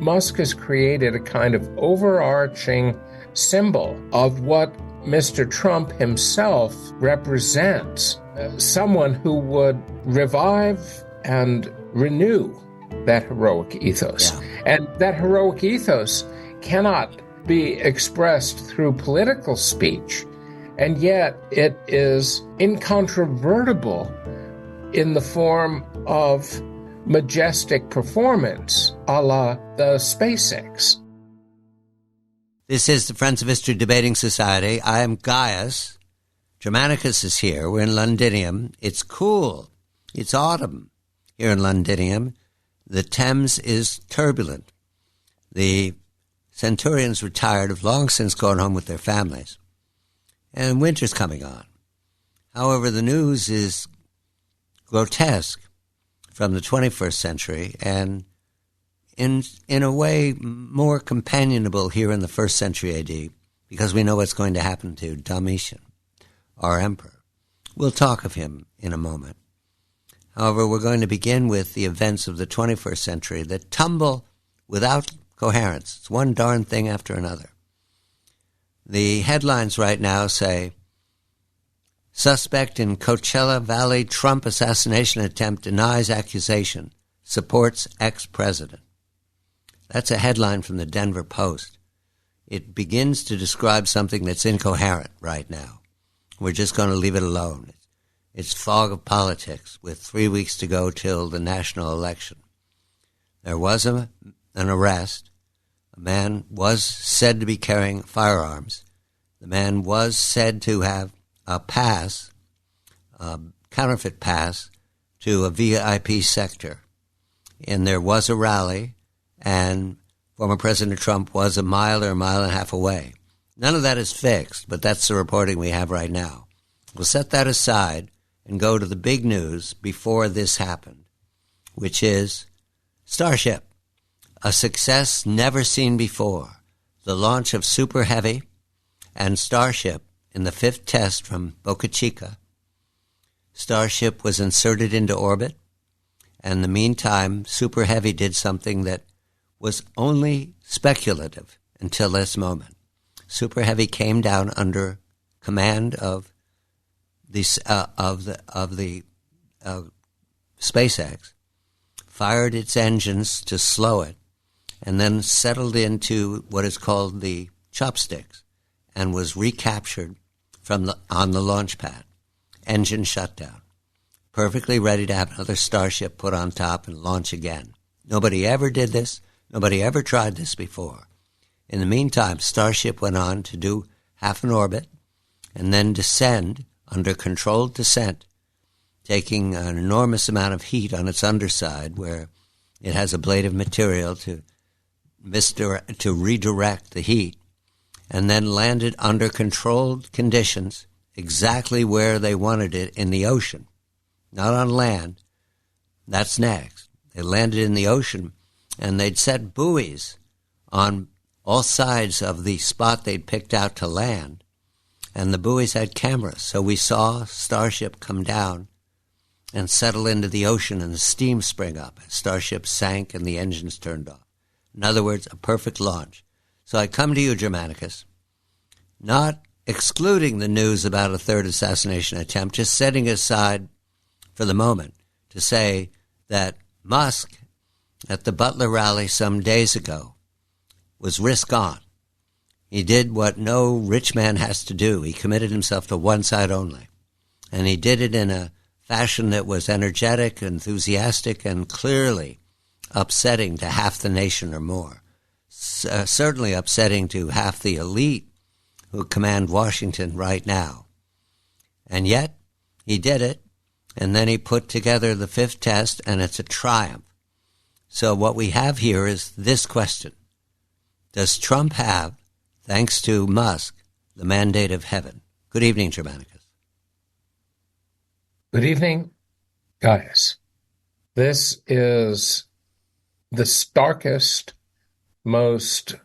Musk has created a kind of overarching symbol of what Mr. Trump himself represents, someone who would revive and renew that heroic ethos. Yeah. And that heroic ethos cannot be expressed through political speech, and yet it is incontrovertible in the form of majestic performance a la the SpaceX. This is the Friends of History Debating Society. I am Gaius. Germanicus is here. We're in Londinium. It's cool. It's autumn here in Londinium. The Thames is turbulent. The Centurions retired have long since gone home with their families. And winter's coming on. However, the news is grotesque from the 21st century and in a way more companionable here in the 1st century AD, because we know what's going to happen to Domitian, our emperor. We'll talk of him in a moment. However, we're going to begin with the events of the 21st century that tumble without coherence. It's one darn thing after another. The headlines right now say, suspect in Coachella Valley Trump assassination attempt denies accusation, supports ex-president. That's a headline from the Denver Post. It begins to describe something that's incoherent right now. We're just going to leave it alone. It's fog of politics with 3 weeks to go till the national election. There was an arrest. A man was said to be carrying firearms. The man was said to have a pass, a counterfeit pass, to a VIP sector. And there was a rally, and former President Trump was a mile or a mile and a half away. None of that is fixed, but that's the reporting we have right now. We'll set that aside and go to the big news before this happened, which is Starship, a success never seen before. The launch of Super Heavy and Starship in the 5th test from Boca Chica. Starship was inserted into orbit, and in the meantime, Super Heavy did something that was only speculative until this moment. Super Heavy came down under command of the SpaceX, fired its engines to slow it, and then settled into what is called the chopsticks, and was recaptured on the launch pad. Engine shut down. Perfectly ready to have another Starship put on top and launch again. Nobody ever did this. Nobody ever tried this before. In the meantime, Starship went on to do half an orbit and then descend under controlled descent, taking an enormous amount of heat on its underside where it has ablative material to redirect the heat, and then landed under controlled conditions exactly where they wanted it in the ocean, not on land. That's next. They landed in the ocean, and they'd set buoys on all sides of the spot they'd picked out to land, and the buoys had cameras. So we saw Starship come down and settle into the ocean, and the steam spring up. Starship sank and the engines turned off. In other words, a perfect launch. So I come to you, Germanicus, not excluding the news about a third assassination attempt, just setting aside for the moment to say that Musk at the Butler rally some days ago was risk on. He did what no rich man has to do. He committed himself to one side only. And he did it in a fashion that was energetic, enthusiastic, and clearly upsetting to half the nation or more. Certainly upsetting to half the elite who command Washington right now. And yet, he did it, and then he put together the 5th test, and it's a triumph. So what we have here is this question. Does Trump have, thanks to Musk, the mandate of heaven? Good evening, Germanicus. Good evening, Gaius. This is the starkest, most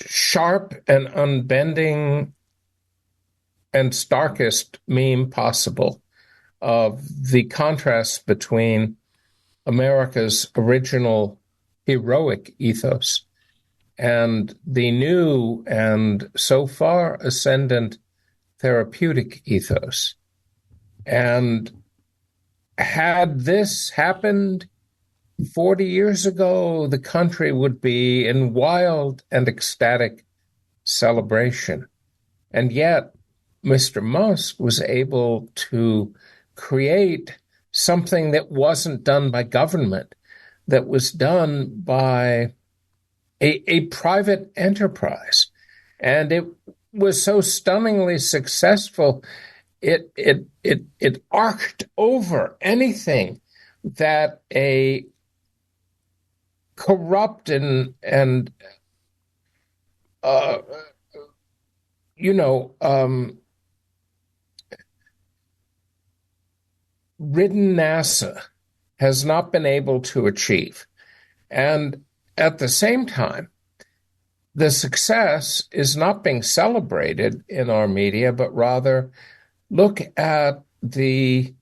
sharp and unbending and starkest meme possible of the contrast between America's original heroic ethos and the new and so far ascendant therapeutic ethos. And had this happened 40 years ago, the country would be in wild and ecstatic celebration. And yet, Mr. Musk was able to create something that wasn't done by government, that was done by a private enterprise. And it was so stunningly successful, it arced over anything that a corrupt and ridden NASA has not been able to achieve. And at the same time, the success is not being celebrated in our media, but rather look at the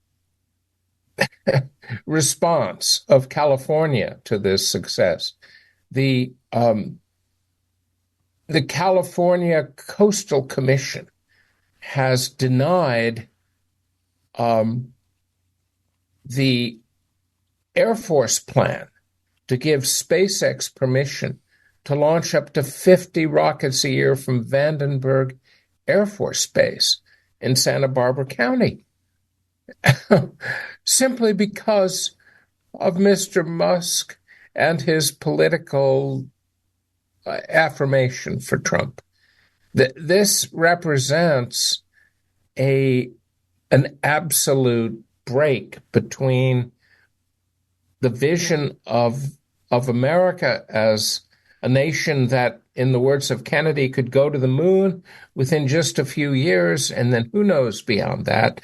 response of California to this success. The California Coastal Commission has denied the Air Force plan to give SpaceX permission to launch up to 50 rockets a year from Vandenberg Air Force Base in Santa Barbara County, simply because of Mr. Musk and his political affirmation for Trump. This represents an absolute break between the vision of America as a nation that, in the words of Kennedy, could go to the moon within just a few years, and then who knows beyond that.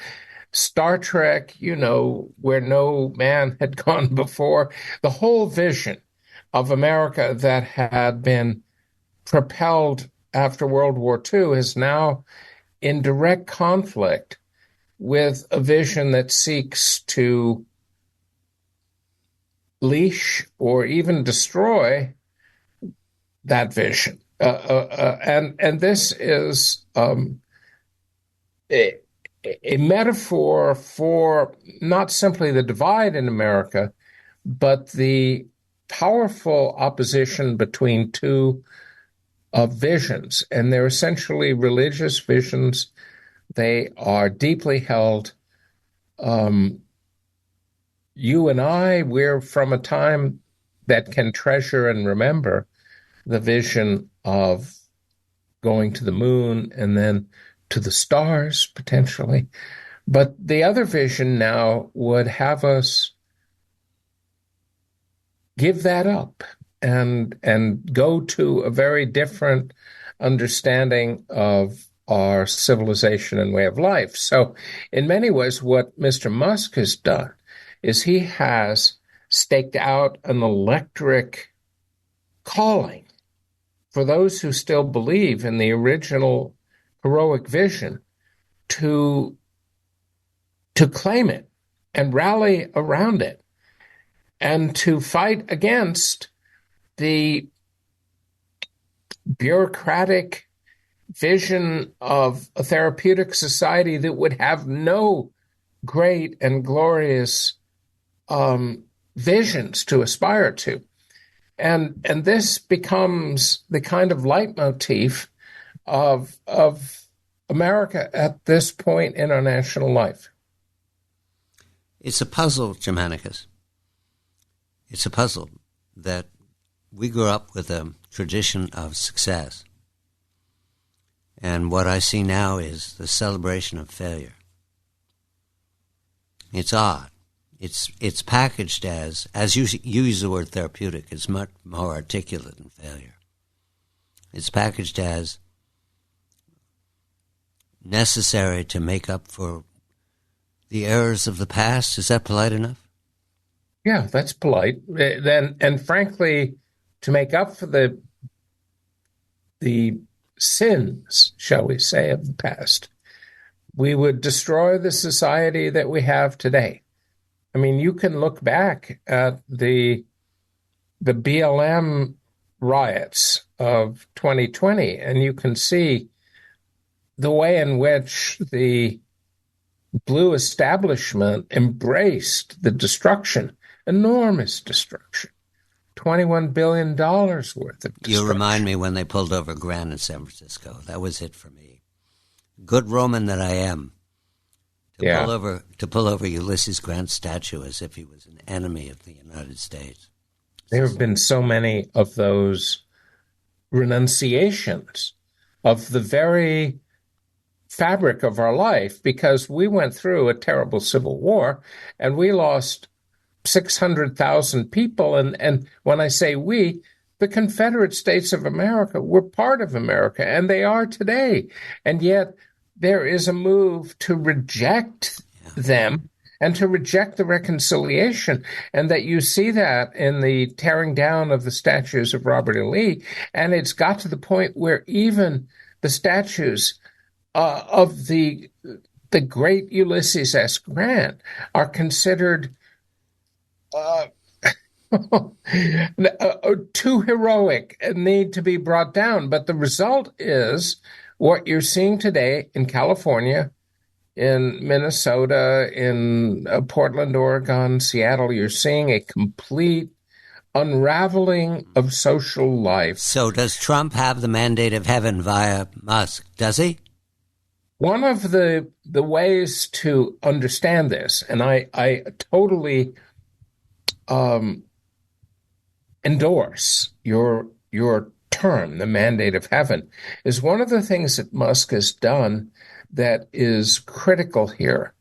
Star Trek, where no man had gone before. The whole vision of America that had been propelled after World War II is now in direct conflict with a vision that seeks to leash or even destroy that vision. And this is a metaphor for not simply the divide in America, but the powerful opposition between two visions. And they're essentially religious visions. They are deeply held. You and I, we're from a time that can treasure and remember the vision of going to the moon and then to the stars, potentially. But the other vision now would have us give that up and go to a very different understanding of our civilization and way of life. So in many ways, what Mr. Musk has done is he has staked out an electric calling for those who still believe in the original heroic vision to claim it and rally around it and to fight against the bureaucratic vision of a therapeutic society that would have no great and glorious visions to aspire to. And this becomes the kind of leitmotif of America at this point in our national life. It's a puzzle, Germanicus. It's a puzzle that we grew up with a tradition of success. And what I see now is the celebration of failure. It's odd. It's packaged as you use the word therapeutic, it's much more articulate than failure. It's packaged as necessary to make up for the errors of the past. Is that polite enough? Yeah, that's polite. And frankly, to make up for the sins, shall we say, of the past, we would destroy the society that we have today. I mean, you can look back at the BLM riots of 2020, and you can see the way in which the blue establishment embraced the destruction, enormous destruction, $21 billion worth of destruction. You remind me when they pulled over Grant in San Francisco. That was it for me. Good Roman that I am. To pull over Ulysses Grant's statue as if he was an enemy of the United States. There have been so many of those renunciations of the very fabric of our life, because we went through a terrible civil war and we lost 600,000 people. And when I say we, the Confederate States of America were part of America, and they are today. And yet there is a move to reject them and to reject the reconciliation, and that you see that in the tearing down of the statues of Robert E. Lee. And it's got to the point where even the statues of the great Ulysses S. Grant are considered too heroic and need to be brought down. But the result is what you're seeing today in California, in Minnesota, in Portland, Oregon, Seattle. You're seeing a complete unraveling of social life. So does Trump have the mandate of heaven via Musk? Does he? One of the ways to understand this, and I totally endorse your term, the mandate of heaven, is one of the things that Musk has done that is critical here,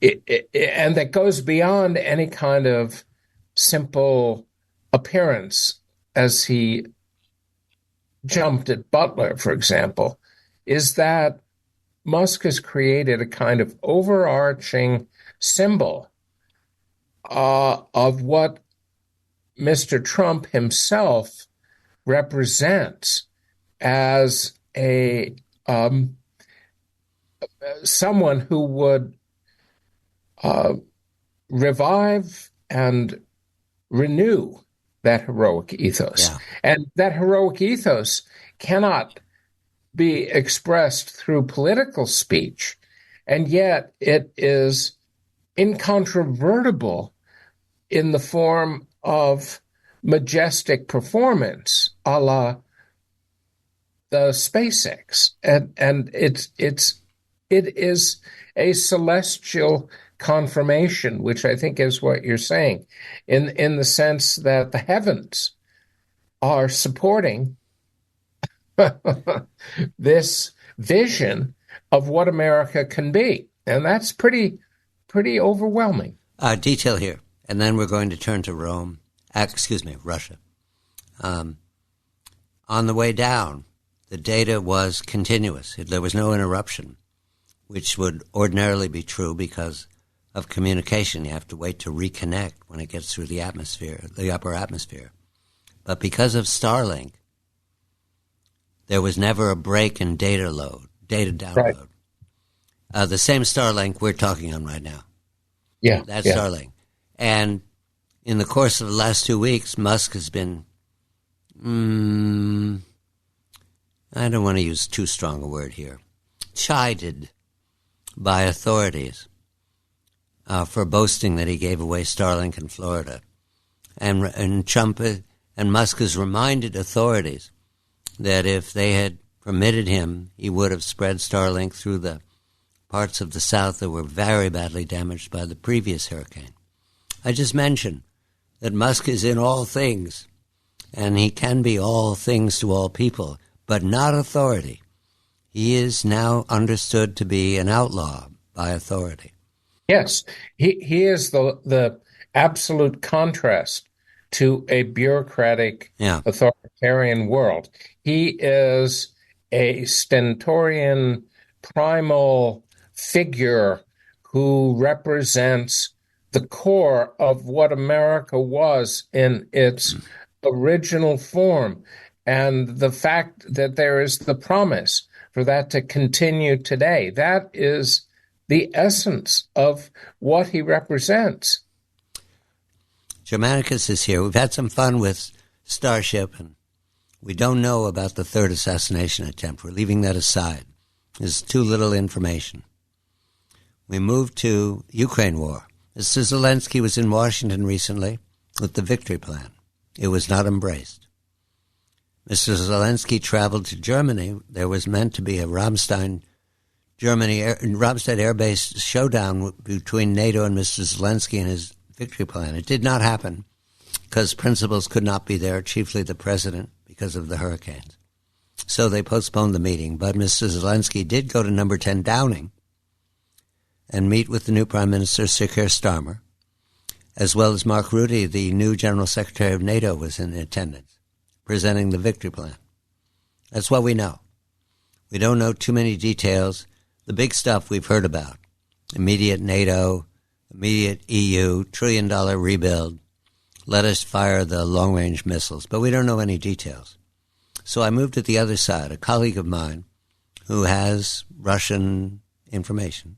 and that goes beyond any kind of simple appearance, as he jumped at Butler, for example, is that Musk has created a kind of overarching symbol of what Mr. Trump himself represents as a someone who would revive and renew that heroic ethos. Yeah. And that heroic ethos cannot be expressed through political speech, and yet it is incontrovertible in the form of majestic performance, a la the SpaceX, and it is a celestial confirmation, which I think is what you're saying, in the sense that the heavens are supporting this vision of what America can be, and that's pretty overwhelming. Detail here, and then we're going to turn to Russia. On the way down, the data was continuous. There was no interruption, which would ordinarily be true because of communication. You have to wait to reconnect when it gets through the atmosphere, the upper atmosphere. But because of Starlink, there was never a break in data download. Right. The same Starlink we're talking on right now. Yeah. That's Starlink. And in the course of the last 2 weeks, Musk has been, I don't want to use too strong a word here, chided by authorities for boasting that he gave away Starlink in Florida. And Trump and Musk has reminded authorities that if they had permitted him, he would have spread Starlink through the parts of the South that were very badly damaged by the previous hurricane. I just mentioned that Musk is in all things, and he can be all things to all people, but not authority. He is now understood to be an outlaw by authority. Yes, he is the absolute contrast to a bureaucratic, authoritarian world. He is a stentorian, primal figure who represents the core of what America was in its original form, and the fact that there is the promise for that to continue today. That is the essence of what he represents. Germanicus is here. We've had some fun with Starship, and we don't know about the third assassination attempt. We're leaving that aside. There's too little information. We move to Ukraine war. Mr. Zelensky was in Washington recently with the victory plan. It was not embraced. Mr. Zelensky traveled to Germany. There was meant to be a Ramstein Air Base showdown between NATO and Mr. Zelensky and his victory plan. It did not happen because principals could not be there, chiefly the president, because of the hurricanes. So they postponed the meeting. But Mr. Zelensky did go to number 10 Downing and meet with the new Prime Minister, Sir Keir Starmer, as well as Mark Rutte, the new General Secretary of NATO, was in attendance, presenting the victory plan. That's what we know. We don't know too many details. The big stuff we've heard about: immediate NATO, immediate EU, $1 trillion rebuild, let us fire the long-range missiles. But we don't know any details. So I moved to the other side. A colleague of mine who has Russian information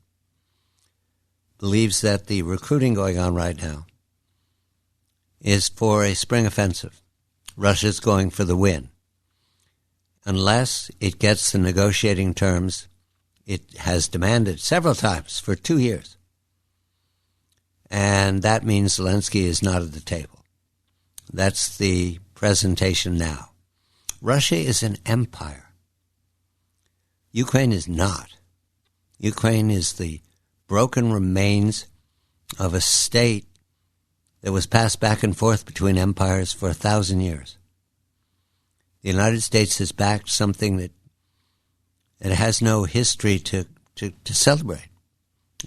believes that the recruiting going on right now is for a spring offensive. Russia's going for the win. Unless it gets the negotiating terms it has demanded several times for 2 years. And that means Zelensky is not at the table. That's the presentation now. Russia is an empire. Ukraine is not. Ukraine is the broken remains of a state that was passed back and forth between empires for 1,000 years. The United States has backed something that it has no history to celebrate.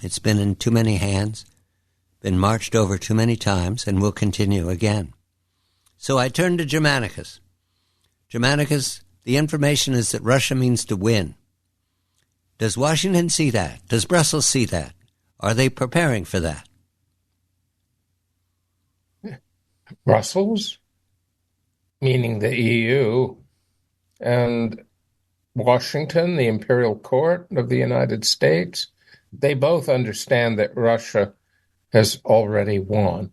It's been in too many hands, been marched over too many times, and will continue again. So I turn to Germanicus. Germanicus, the information is that Russia means to win. Does Washington see that? Does Brussels see that? Are they preparing for that? Brussels, meaning the EU, and Washington, the Imperial Court of the United States, they both understand that Russia has already won,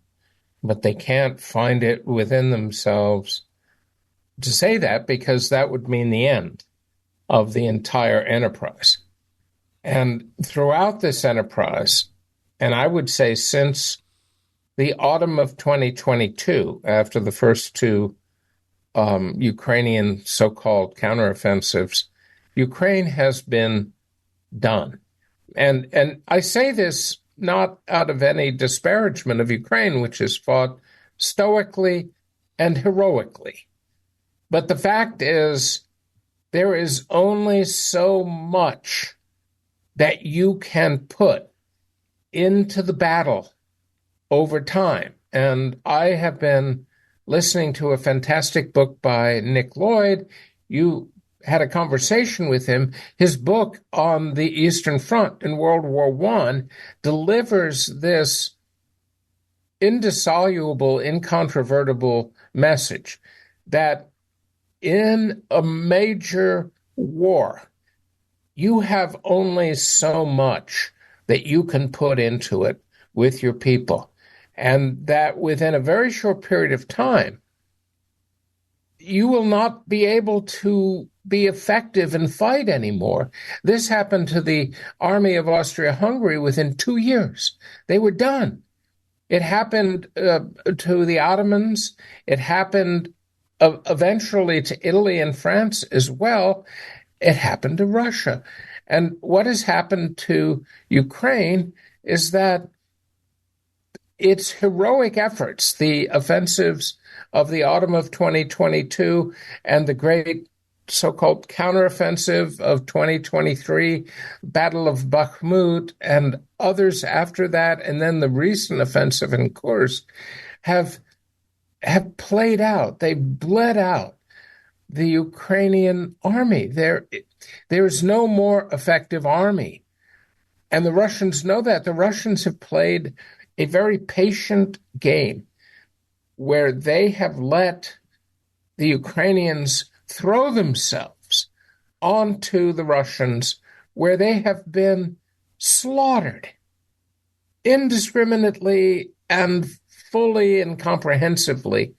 but they can't find it within themselves to say that, because that would mean the end of the entire enterprise. And throughout this enterprise, and I would say since the autumn of 2022, after the first two Ukrainian so-called counteroffensives, Ukraine has been done. And I say this not out of any disparagement of Ukraine, which has fought stoically and heroically. But the fact is, there is only so much that you can put into the battle over time. And I have been listening to a fantastic book by Nick Lloyd. You had a conversation with him. His book on the Eastern Front in World War I delivers this indissoluble, incontrovertible message that in a major war, you have only so much that you can put into it with your people. And that within a very short period of time, you will not be able to be effective and fight anymore. This happened to the army of Austria-Hungary within 2 years. They were done. It happened to the Ottomans. It happened eventually to Italy and France as well. It happened to Russia. And what has happened to Ukraine is that its heroic efforts, the offensives of the autumn of 2022 and the great so-called counteroffensive of 2023, Battle of Bakhmut, and others after that, and then the recent offensive in Kursk, have played out. They bled out the Ukrainian army. There is no more effective army. And the Russians know that. The Russians have played a very patient game where they have let the Ukrainians throw themselves onto the Russians, where they have been slaughtered indiscriminately and fully and comprehensively.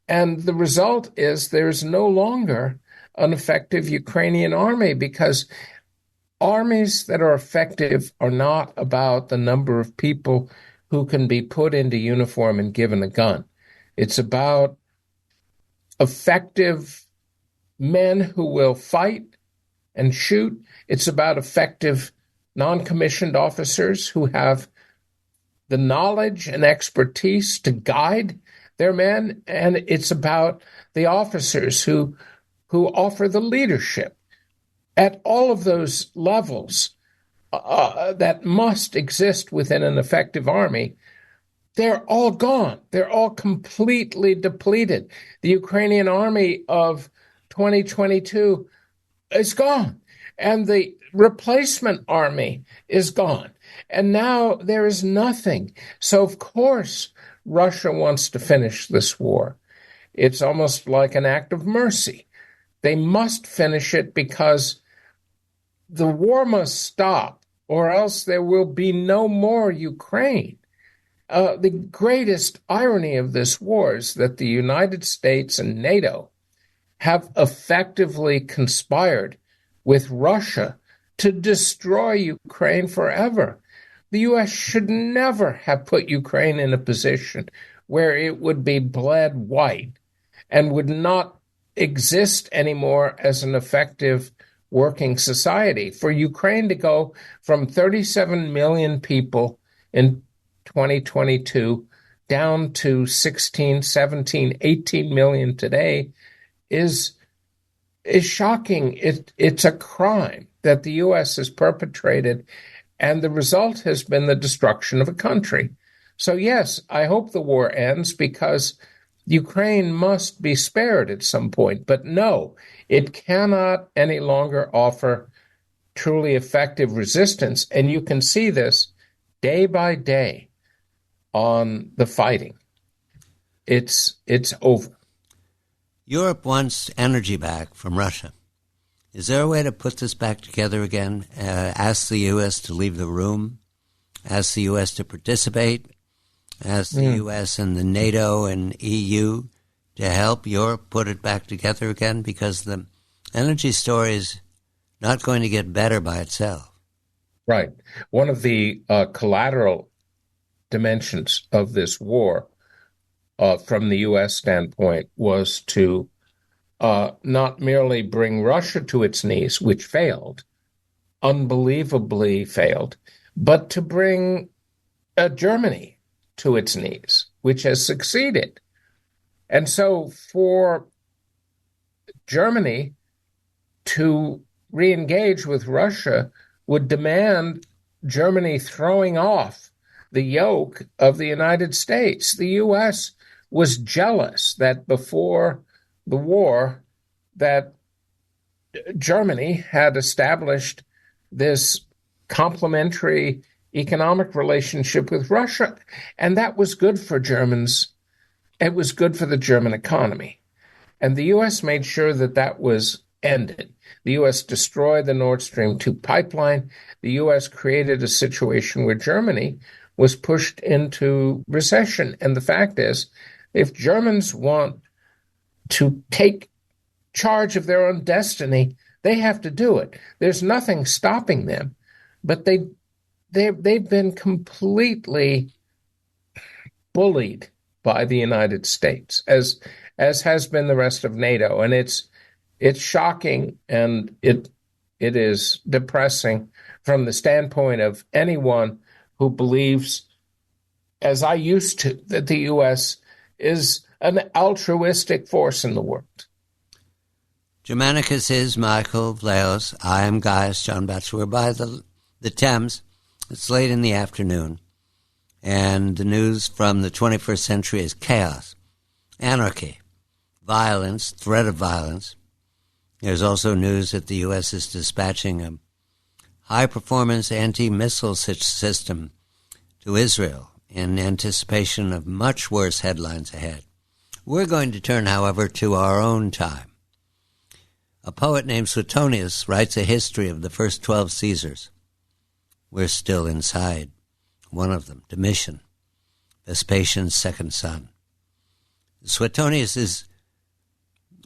And the result is there's no longer an effective Ukrainian army, because armies that are effective are not about the number of people who can be put into uniform and given a gun. It's about effective men who will fight and shoot. It's about effective non-commissioned officers who have the knowledge and expertise to guide their men. And it's about the officers who offer the leadership at all of those levels that must exist within an effective army. They're all gone. They're all completely depleted. The Ukrainian army of 2022 is gone, and the replacement army is gone. And now there is nothing. So, of course, Russia wants to finish this war. It's almost like an act of mercy. They must finish it because the war must stop, or else there will be no more Ukraine. The greatest irony of this war is that the United States and NATO have effectively conspired with Russia to destroy Ukraine forever. The U.S. should never have put Ukraine in a position where it would be bled white and would not exist anymore as an effective working society. For Ukraine to go from 37 million people in 2022 down to 16, 17, 18 million today is shocking. It's a crime that the U.S. has perpetrated, and the result has been the destruction of a country. So yes, I hope the war ends, because Ukraine must be spared at some point. But no, it cannot any longer offer truly effective resistance. And you can see this day by day on the fighting. It's over. Europe wants energy back from Russia. Is there a way to put this back together again? Ask the U.S. to leave the room? Ask the U.S. to participate? Ask the U.S. and the NATO and EU to help Europe put it back together again? Because the energy story is not going to get better by itself. Right. One of the collateral dimensions of this war, from the U.S. standpoint, was to not merely bring Russia to its knees, which failed, unbelievably failed, but to bring Germany to its knees, which has succeeded. And so for Germany to re-engage with Russia would demand Germany throwing off the yoke of the United States. The U.S. was jealous that before the war that Germany had established this complementary economic relationship with Russia, and that was good for Germans. It was good for the German economy. And the U.S. made sure that that was ended. The U.S. destroyed the Nord Stream 2 pipeline. The U.S. created a situation where Germany was pushed into recession. And the fact is, if Germans want to take charge of their own destiny, they have to do it. There's nothing stopping them. But they've been completely bullied by the United States, as has been the rest of NATO. And it's shocking, and it is depressing from the standpoint of anyone who believes, as I used to, that the U.S. is an altruistic force in the world. Germanicus is Michael Vlahos. I am Gaius, John Batchelor. By the Thames. It's late in the afternoon, and the news from the 21st century is chaos, anarchy, violence, threat of violence. There's also news that the U.S. is dispatching a high-performance anti-missile system to Israel in anticipation of much worse headlines ahead. We're going to turn, however, to our own time. A poet named Suetonius writes a history of the first 12 Caesars. We're still inside one of them, Domitian. Vespasian's second son. Suetonius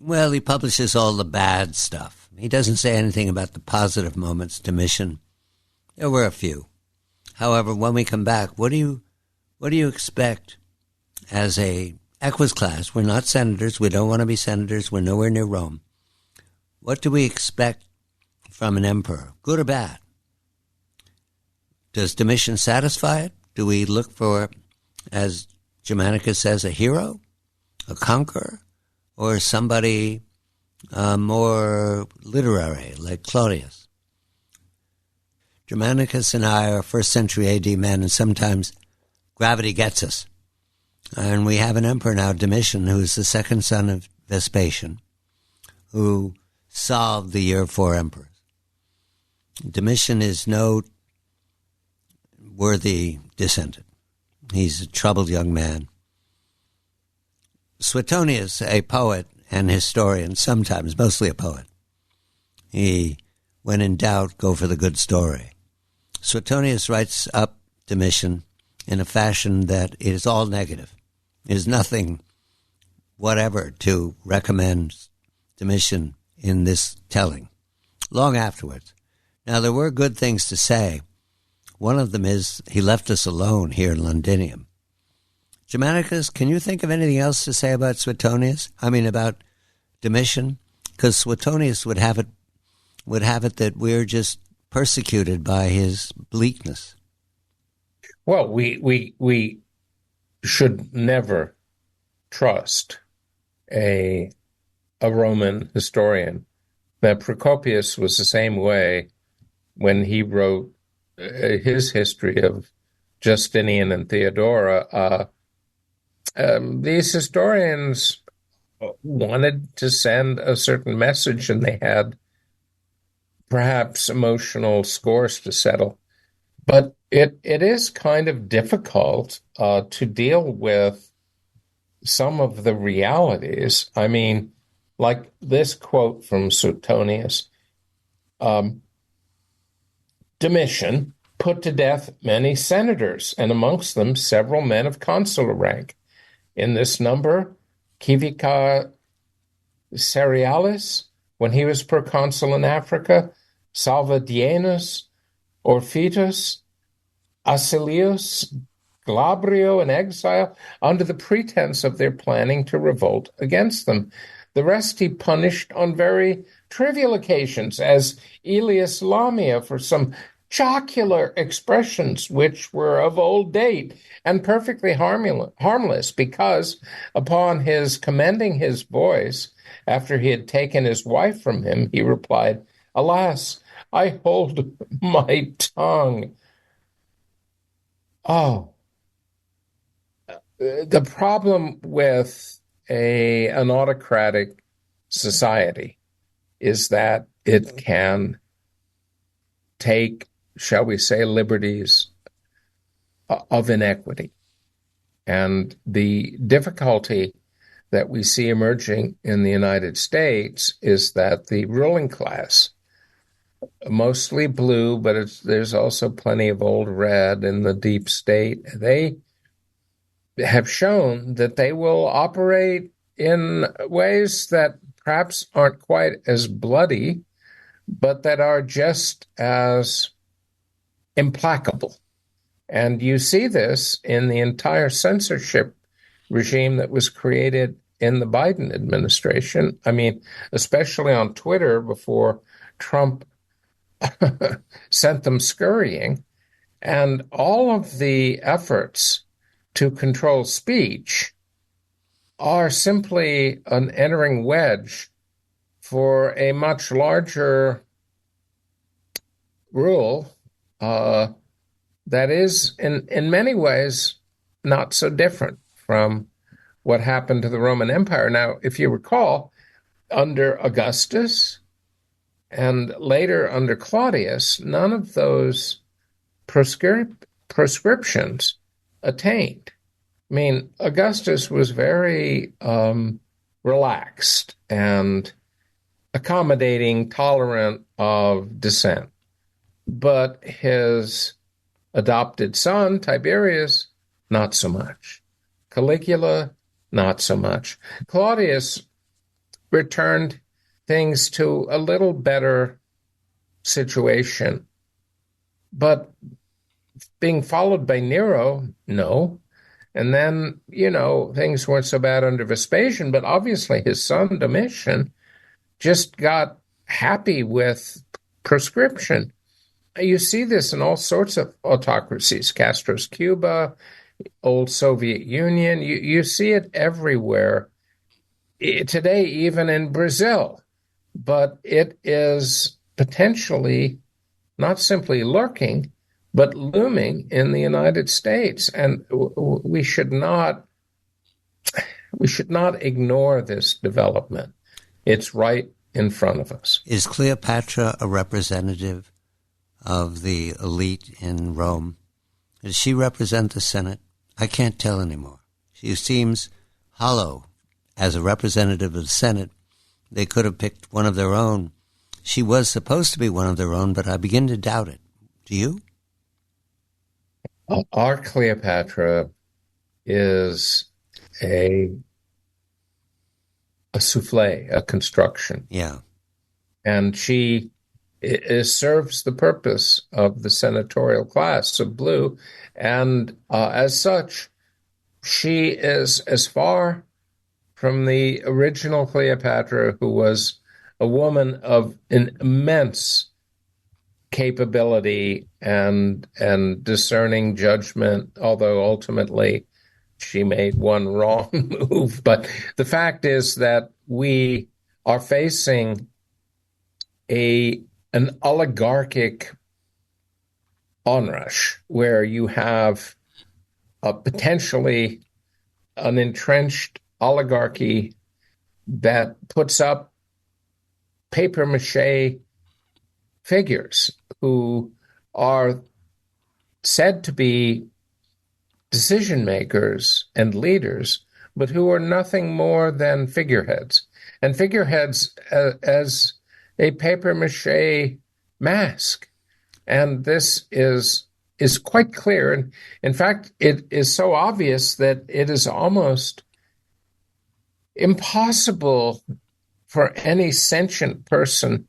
he publishes all the bad stuff. He doesn't say anything about the positive moments. Domitian, there were a few. However, when we come back, what do you expect as a equus class? We're not senators. We don't want to be senators. We're nowhere near Rome. What do we expect from an emperor, good or bad? Does Domitian satisfy it? Do we look for, as Germanicus says, a hero, a conqueror, or somebody more literary like Claudius? Germanicus and I are first century AD men, and sometimes gravity gets us. And we have an emperor now, Domitian, who is the second son of Vespasian, who solved the year of 4 emperors. Domitian is no worthy descendant. He's a troubled young man. Suetonius, a poet and historian, sometimes, mostly a poet. He, when in doubt, go for the good story. Suetonius writes up Domitian in a fashion that is all negative. There's nothing whatever to recommend Domitian in this telling, long afterwards. Now, there were good things to say. One of them is he left us alone here in Londinium. Germanicus, can you think of anything else to say about Suetonius? I mean, about Domitian? Because Suetonius would have it that we're just persecuted by his bleakness. Well, we should never trust a Roman historian. Now, Procopius was the same way when he wrote his history of Justinian and Theodora. These historians wanted to send a certain message, and they had perhaps emotional scores to settle. But it is kind of difficult to deal with some of the realities. I mean, like this quote from Suetonius, Domitian put to death many senators, and amongst them several men of consular rank. In this number, Civica Cerealis, when he was proconsul in Africa, Salvadienus, Orphetus, Acilius, Glabrio in exile, under the pretense of their planning to revolt against them. The rest he punished on very trivial occasions, as Aelius Lamia for some jocular expressions which were of old date and perfectly harmless, because upon his commending his voice, after he had taken his wife from him, he replied, "Alas, I hold my tongue." Oh, the problem with an autocratic society is that it can take, shall we say, liberties of inequity. And the difficulty that we see emerging in the United States is that the ruling class, mostly blue, but there's also plenty of old red in the deep state, they have shown that they will operate in ways that perhaps aren't quite as bloody, but that are just as implacable. And you see this in the entire censorship regime that was created in the Biden administration. I mean, especially on Twitter before Trump sent them scurrying. And all of the efforts to control speech are simply an entering wedge for a much larger rule that is, in many ways, not so different from what happened to the Roman Empire. Now, if you recall, under Augustus and later under Claudius, none of those prescriptions attained. I mean, Augustus was very relaxed and accommodating, tolerant of dissent. But his adopted son, Tiberius, not so much. Caligula, not so much. Claudius returned things to a little better situation. But being followed by Nero, no. And then, things weren't so bad under Vespasian, but obviously his son Domitian just got happy with prescription. You see this in all sorts of autocracies, Castro's Cuba, old Soviet Union. You see it everywhere. Today, even in Brazil. But it is potentially not simply lurking, but looming in the United States. And we should not ignore this development. It's right in front of us. Is Cleopatra a representative of the elite in Rome? Does she represent the Senate? I can't tell anymore. She seems hollow. As a representative of the Senate, they could have picked one of their own. She was supposed to be one of their own, but I begin to doubt it. Do you? Our Cleopatra is a souffle, a construction. Yeah. And she serves the purpose of the senatorial class of blue. And as such, she is as far from the original Cleopatra, who was a woman of an immense capability and discerning judgment, although ultimately she made one wrong move. But the fact is that we are facing an oligarchic onrush where you have potentially an entrenched oligarchy that puts up papier-mâché figures who are said to be decision makers and leaders, but who are nothing more than figureheads. And figureheads as a papier-mâché mask. And this is quite clear. And in fact, it is so obvious that it is almost impossible for any sentient person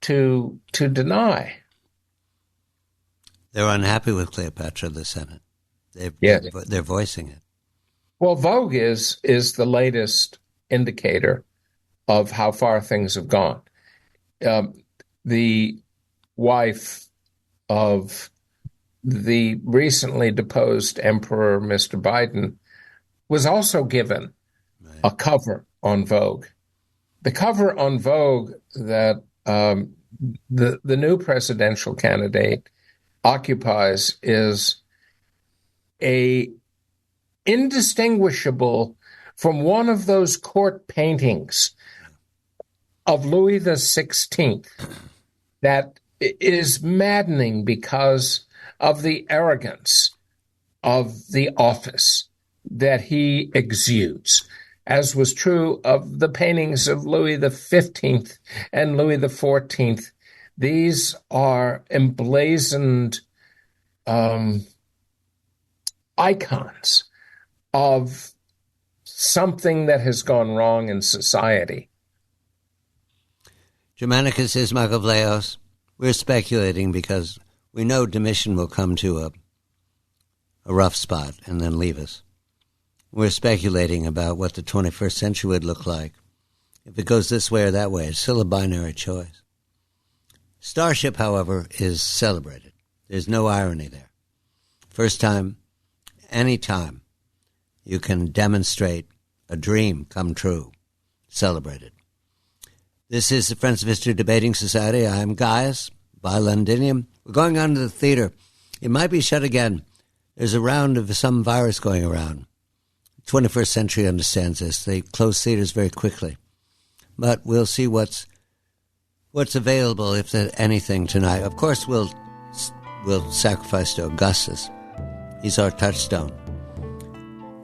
to deny. They're unhappy with Cleopatra, the Senate. They're voicing it. Well, Vogue is the latest indicator of how far things have gone. The wife of the recently deposed Emperor, Mr. Biden, was also given a cover on Vogue. The cover on Vogue that the new presidential candidate occupies is indistinguishable from one of those court paintings of Louis XVI that is maddening because of the arrogance of the office that he exudes, as was true of the paintings of Louis XV and Louis XIV. These are emblazoned icons of something that has gone wrong in society. Germanicus is Michael Vlahos. We're speculating because we know Domitian will come to a rough spot and then leave us. We're speculating about what the 21st century would look like. If it goes this way or that way, it's still a binary choice. Starship, however, is celebrated. There's no irony there. First time, any time, you can demonstrate a dream come true. Celebrated. This is the Friends of History Debating Society. I'm Gaius, by Londinium. We're going on to the theater. It might be shut again. There's a round of some virus going around. 21st century understands this. They close theaters very quickly. But we'll see what's available, if there's anything, tonight. Of course, we'll sacrifice to Augustus. He's our touchstone.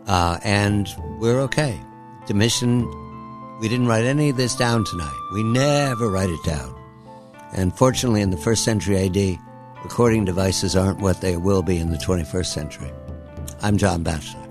And we're okay. Domitian, we didn't write any of this down tonight. We never write it down. And fortunately, in the 1st century AD, recording devices aren't what they will be in the 21st century. I'm John Batchelor.